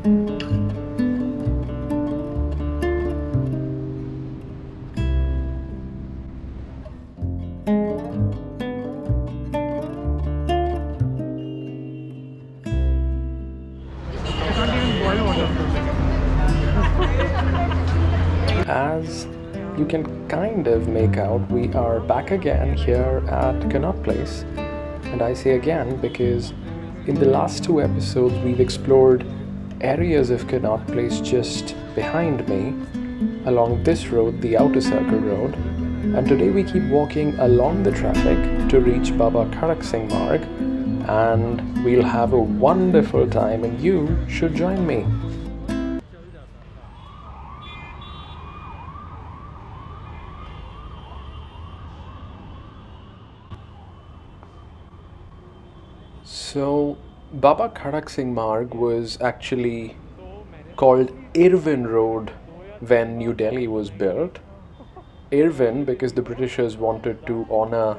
As you can kind of make out, we are back again here at Connaught Place. And I say again because in the last two episodes we've explored areas of Connaught Place just behind me along this road, the Outer Circle Road. And today we keep walking along the traffic to reach Baba Kharag Singh Marg, and we'll have a wonderful time and you should join me. So, Baba Kharag Singh Marg was actually called Irvin Road when New Delhi was built. Irvin because the Britishers wanted to honor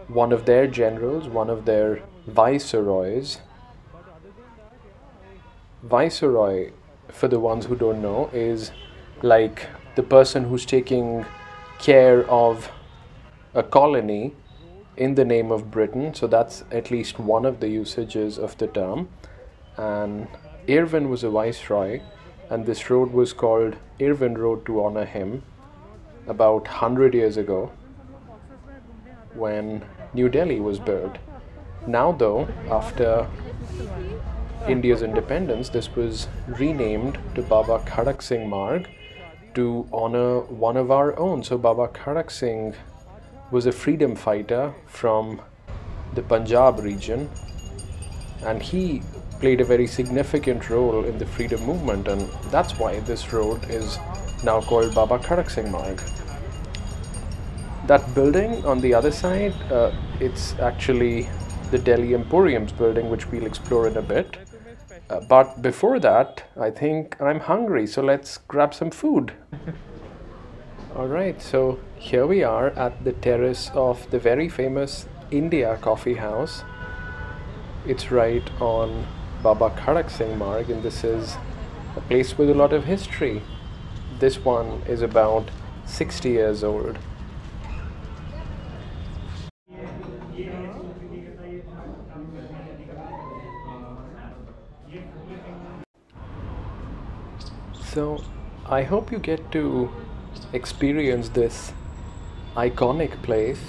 one of their generals, one of their viceroys. Viceroy, for the ones who don't know, is like the person who's taking care of a colony in the name of Britain, so that's at least one of the usages of the term. And Irvin was a viceroy, and this road was called Irvin Road to honor him about 100 years ago when New Delhi was built. Now though, after India's independence, this was renamed to Baba Kharag Singh Marg to honor one of our own. So Baba Kharag Singh was a freedom fighter from the Punjab region, and he played a very significant role in the freedom movement, and that's why this road is now called Baba Kharag Singh Marg. That building on the other side, it's actually the Delhi Emporium's building, which we'll explore in a bit. But before that, I think I'm hungry, so let's grab some food. Alright, so here we are at the terrace of the very famous India Coffee House. It's right on Baba Kharag Singh Marg, and this is a place with a lot of history. This one is about 60 years old. So I hope you get to experience this iconic place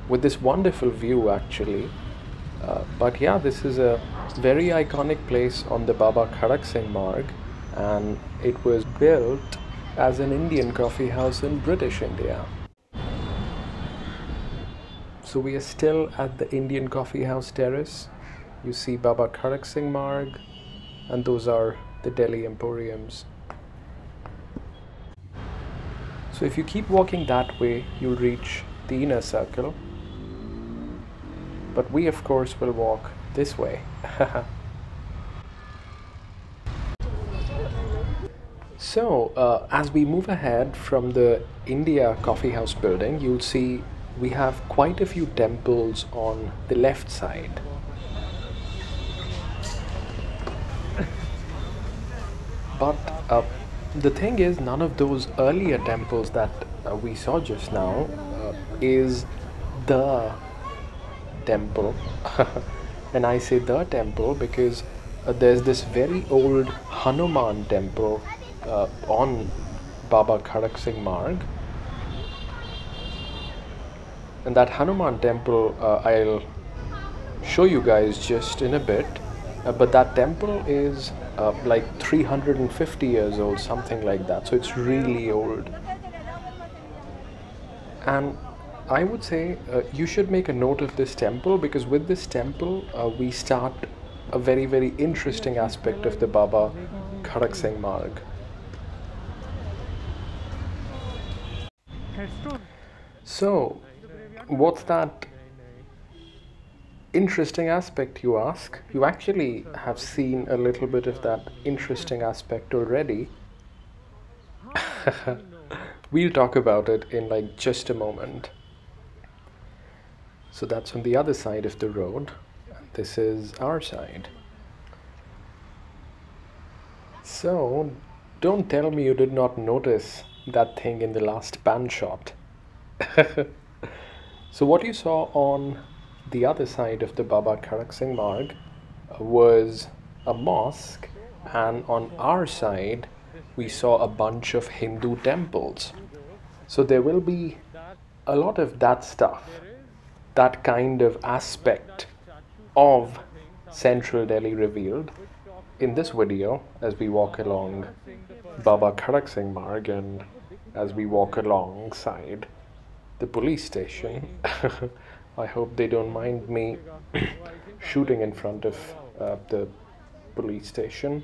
with this wonderful view actually. But yeah, this is a very iconic place on the Baba Kharag Singh Marg, and it was built as an Indian coffee house in British India. So we are still at the Indian Coffee House terrace. You see Baba Kharag Singh Marg, and those are the Delhi Emporiums. So if you keep walking that way, you'll reach the inner circle. But we of course will walk this way. So as we move ahead from the India Coffee House building, you'll see we have quite a few temples on the left side. But the thing is, none of those earlier temples that we saw just now is the temple. And I say the temple because there's this very old Hanuman temple on Baba Kharag Singh Marg. And that Hanuman temple I'll show you guys just in a bit. But that temple is like 350 years old, something like that. So it's really old. And I would say you should make a note of this temple, because with this temple we start a very, very interesting aspect of the Baba Kharag Singh Marg. So, what's that interesting aspect, you ask? You actually have seen a little bit of that interesting aspect already. We'll talk about it in like just a moment. So that's on the other side of the road. This is our side. So, don't tell me you did not notice that thing in the last pan shot. So, what you saw on the other side of the Baba Kharag Singh Marg was a mosque, and on our side, we saw a bunch of Hindu temples. So, there will be a lot of that stuff, that kind of aspect of Central Delhi revealed in this video as we walk along Baba Kharag Singh Marg and as we walk alongside the police station. I hope they don't mind me shooting in front of the police station.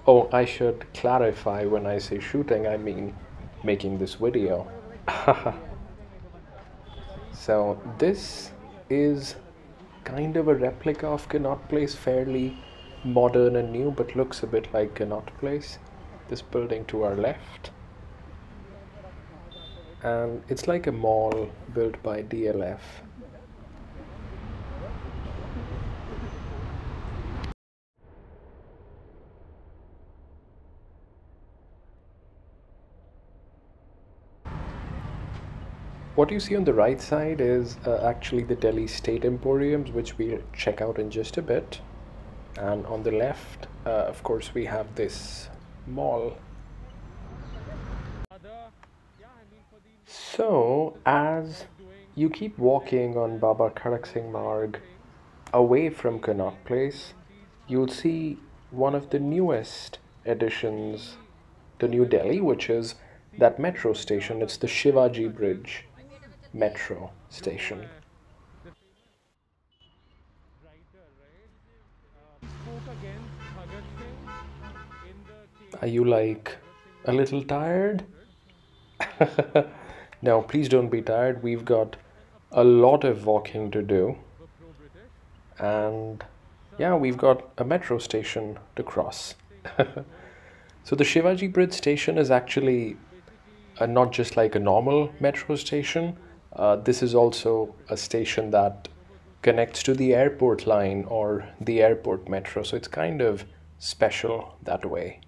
Oh, I should clarify, when I say shooting, I mean making this video. So this is kind of a replica of Connaught Place, fairly modern and new, but looks a bit like Connaught Place. This building to our left. And it's like a mall built by DLF. What you see on the right side is actually the Delhi State Emporiums, which we'll check out in just a bit. And on the left, of course, we have this mall. So, as you keep walking on Baba Kharag Singh Marg away from Connaught Place, you'll see one of the newest additions to New Delhi, which is that metro station. It's the Shivaji Bridge metro station. Are you like a little tired? No, please don't be tired. We've got a lot of walking to do. And yeah, we've got a metro station to cross. So the Shivaji Bridge station is actually not just like a normal metro station. This is also a station that connects to the airport line or the airport metro. So it's kind of special that way.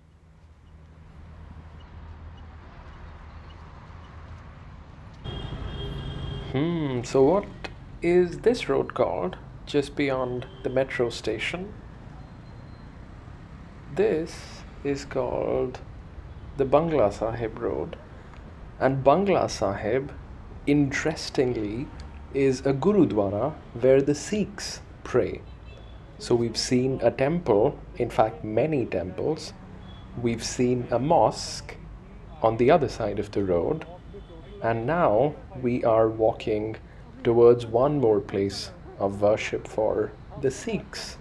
So what is this road called just beyond the metro station? This is called the Bangla Sahib Road. And Bangla Sahib, interestingly, is a Gurudwara where the Sikhs pray. So we've seen a temple, in fact many temples. We've seen a mosque on the other side of the road. And now we are walking towards one more place of worship for the Sikhs.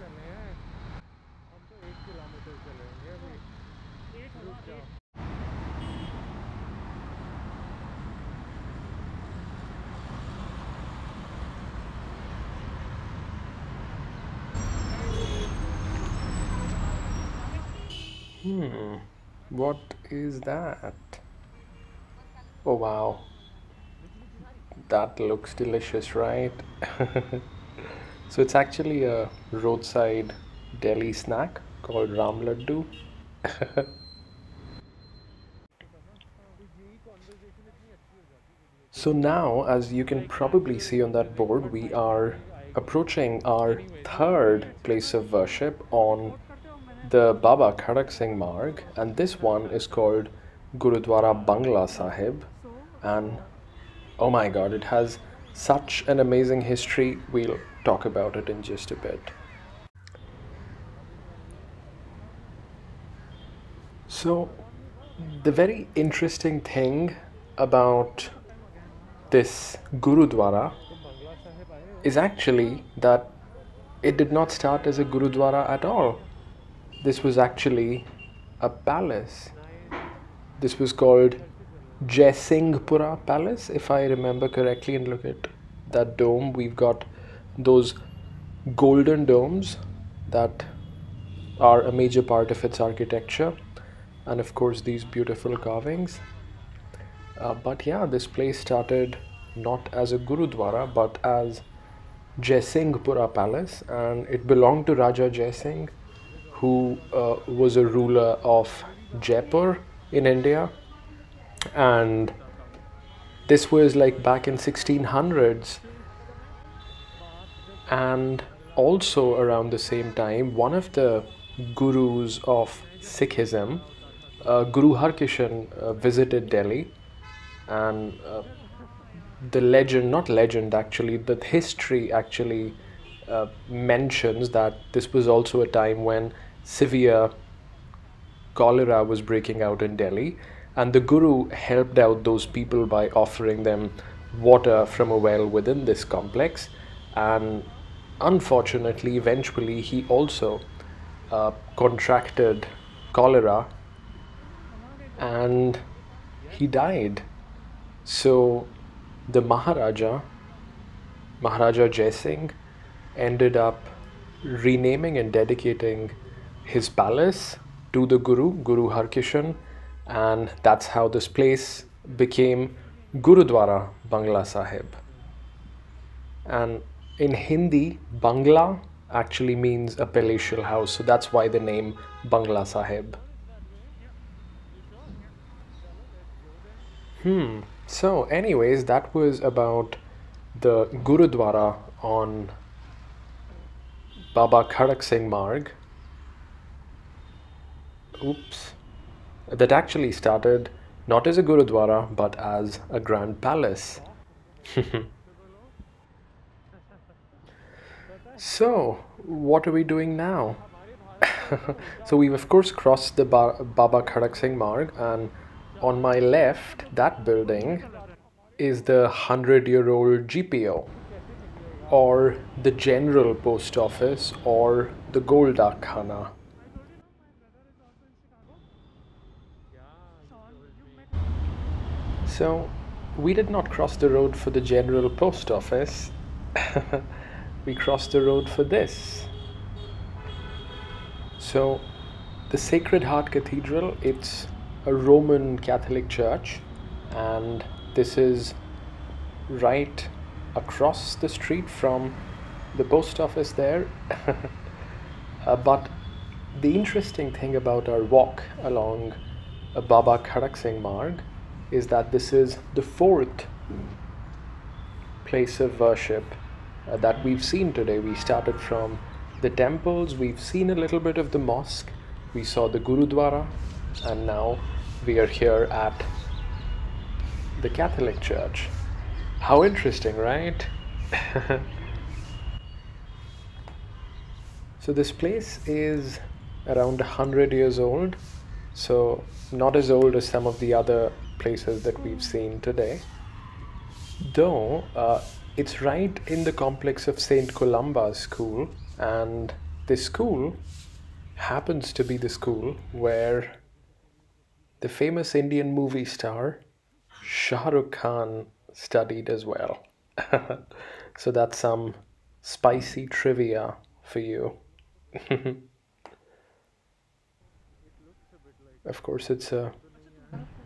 What is that? Oh wow, that looks delicious, right? So it's actually a roadside Delhi snack called Ram Laddu. So now, as you can probably see on that board, we are approaching our third place of worship on the Baba Kharag Singh Marg, and this one is called Gurudwara Bangla Sahib. And oh my god, it has such an amazing history. We'll talk about it in just a bit. So the very interesting thing about this Gurudwara is actually that it did not start as a Gurudwara at all. This was actually a palace. This was called Jaisinghpura Palace, if I remember correctly. And look at that dome. We've got those golden domes that are a major part of its architecture, and of course these beautiful carvings. But yeah, this place started not as a Gurudwara but as Jaisinghpura Palace, and it belonged to Raja Jaisingh, who was a ruler of Jaipur in India, and this was like back in 1600s. And also around the same time, one of the gurus of Sikhism, Guru Harkishan, visited Delhi, and the legend, not legend actually, the history actually mentions that this was also a time when severe cholera was breaking out in Delhi, and the Guru helped out those people by offering them water from a well within this complex. And unfortunately, eventually, he also contracted cholera and he died. So the Maharaja Jai Singh, ended up renaming and dedicating his palace to the Guru Harkishan, and that's how this place became Gurudwara Bangla Sahib. And in Hindi, Bangla actually means a palatial house, so that's why the name Bangla Sahib. So, anyways, that was about the Gurudwara on Baba Kharag Singh Marg. Oops. That actually started not as a Gurudwara but as a grand palace. So, what are we doing now? So, we've of course crossed the Baba Kharag Singh Marg, and on my left, that building is the 100-year-old GPO, or the General Post Office, or the Goldak Khana. So, we did not cross the road for the General Post Office. We crossed the road for this. So, the Sacred Heart Cathedral, it's a Roman Catholic church, and this is right across the street from the post office there. But the interesting thing about our walk along Baba Kharag Singh Marg is that this is the fourth place of worship that we've seen today. We started from the temples, we've seen a little bit of the mosque, we saw the Gurudwara, and now we are here at the Catholic Church. How interesting, right? So this place is around 100 years old, so not as old as some of the other places that we've seen today. Though it's right in the complex of St. Columba's School, and this school happens to be the school where the famous Indian movie star Shah Rukh Khan studied as well. So that's some spicy trivia for you. Of course, it's a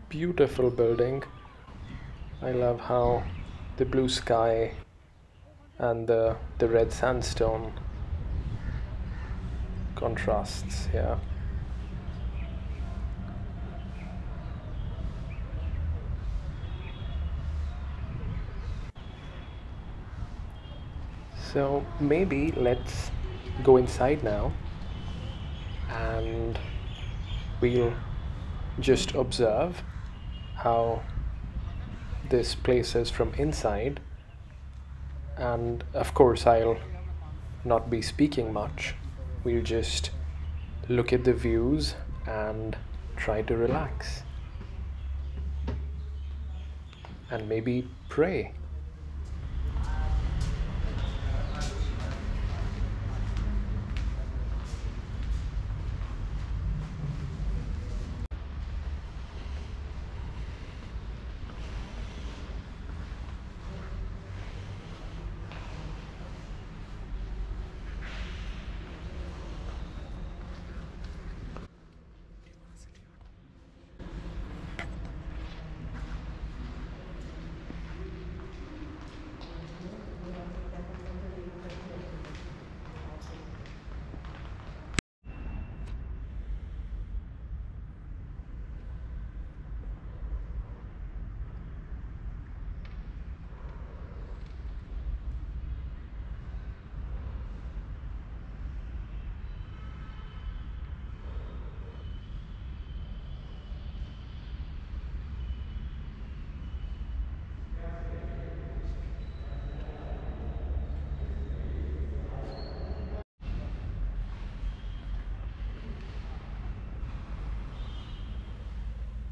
beautiful building. I love how the blue sky and the red sandstone contrasts here. So maybe let's go inside now and we'll just observe how this place is from inside. And of course, I'll not be speaking much. We'll just look at the views and try to relax. And maybe pray.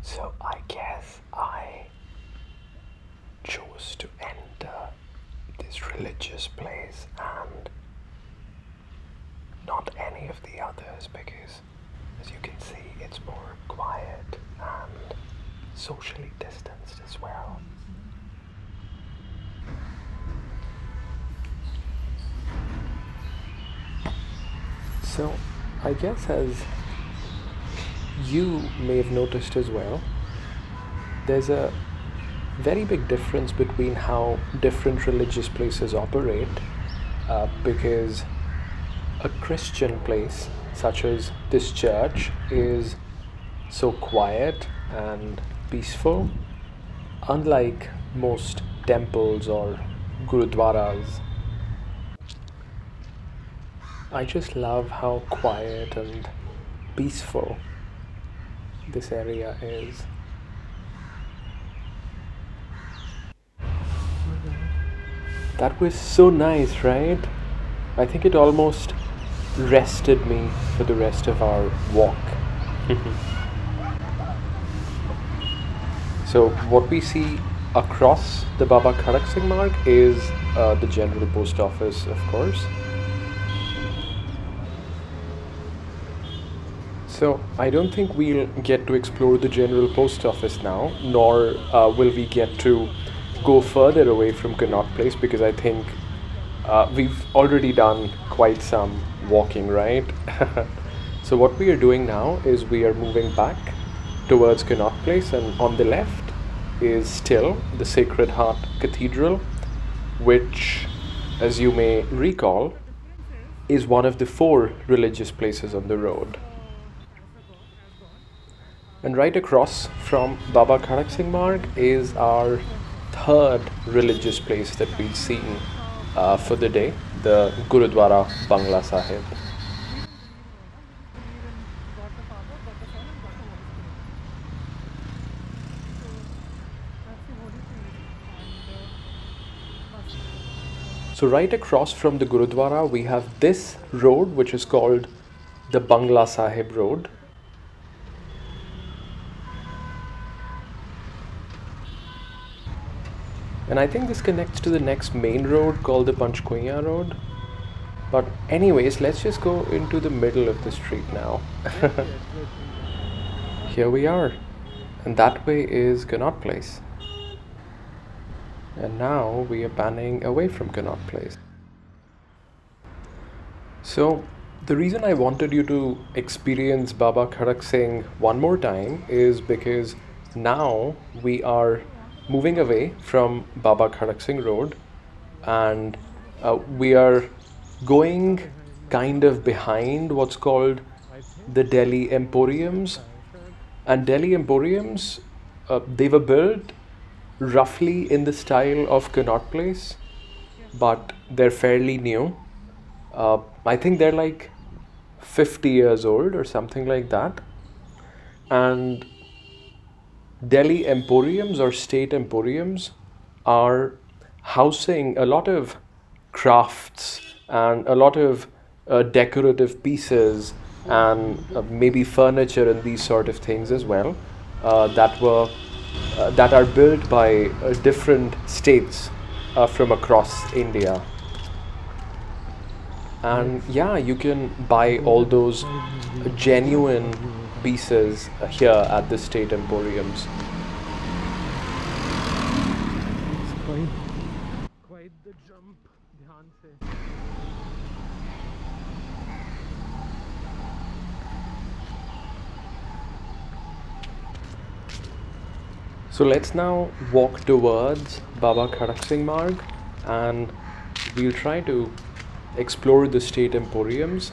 So I guess I chose to enter this religious place and not any of the others because, as you can see, it's more quiet and socially distanced as well. So I guess, as you may have noticed as well, there's a very big difference between how different religious places operate, because a Christian place such as this church is so quiet and peaceful, unlike most temples or gurudwaras. I just love how quiet and peaceful this area is. That was so nice, right? I think it almost rested me for the rest of our walk. So what we see across the Baba Kharag Singh Marg is the general post office, of course. So I don't think we'll get to explore the general post office now, nor will we get to go further away from Connaught Place, because I think we've already done quite some walking, right? So what we are doing now is we are moving back towards Connaught Place, and on the left is still the Sacred Heart Cathedral, which, as you may recall, is one of the 4 religious places on the road. And right across from Baba Kharag Singh Marg is our 3rd religious place that we've seen for the day, the Gurudwara Bangla Sahib. So right across from the Gurudwara we have this road, which is called the Bangla Sahib Road. And I think this connects to the next main road called the Panchkuiya Road. But anyways, let's just go into the middle of the street now. Here we are. And that way is Connaught Place. And now we are panning away from Connaught Place. So the reason I wanted you to experience Baba Kharag Singh one more time is because now we are moving away from Baba Kharag Singh Road, and we are going kind of behind what's called the Delhi Emporiums. And Delhi Emporiums, they were built roughly in the style of Connaught Place, but they're fairly new. I think they're like 50 years old or something like that. And Delhi Emporiums or State Emporiums are housing a lot of crafts and a lot of decorative pieces and maybe furniture and these sort of things as well, that are built by different states from across India. And yeah, you can buy all those genuine pieces here at the State Emporiums. Quite the jump. So let's now walk towards Baba Kharag Singh Marg, and we'll try to explore the State Emporiums.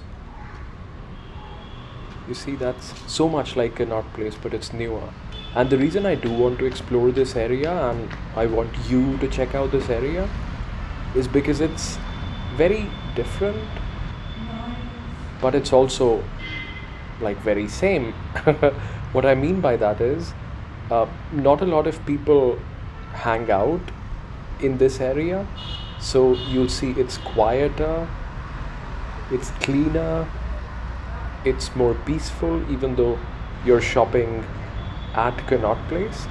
You see, that's so much like Connaught Place, but it's newer. And the reason I do want to explore this area, and I want you to check out this area, is because it's very different, but it's also like very same. What I mean by that is, not a lot of people hang out in this area, so you'll see it's quieter, it's cleaner, it's more peaceful, even though you're shopping at Connaught Place,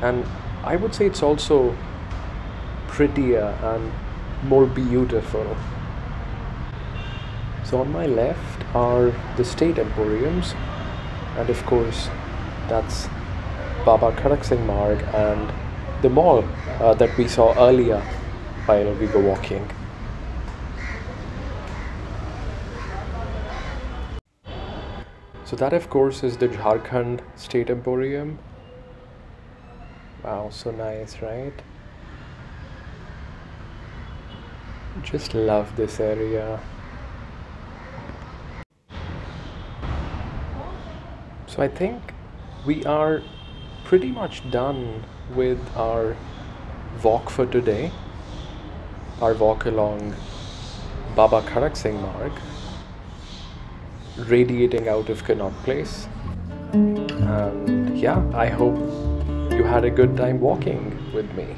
and I would say it's also prettier and more beautiful. So on my left are the state emporiums, and of course that's Baba Kharag Singh Marg and the mall that we saw earlier while we were walking. So that of course is the Jharkhand State Emporium. Wow, so nice, right? Just love this area. So I think we are pretty much done with our walk for today. Our walk along Baba Kharag Singh Marg, radiating out of Connaught Place. And yeah, I hope you had a good time walking with me.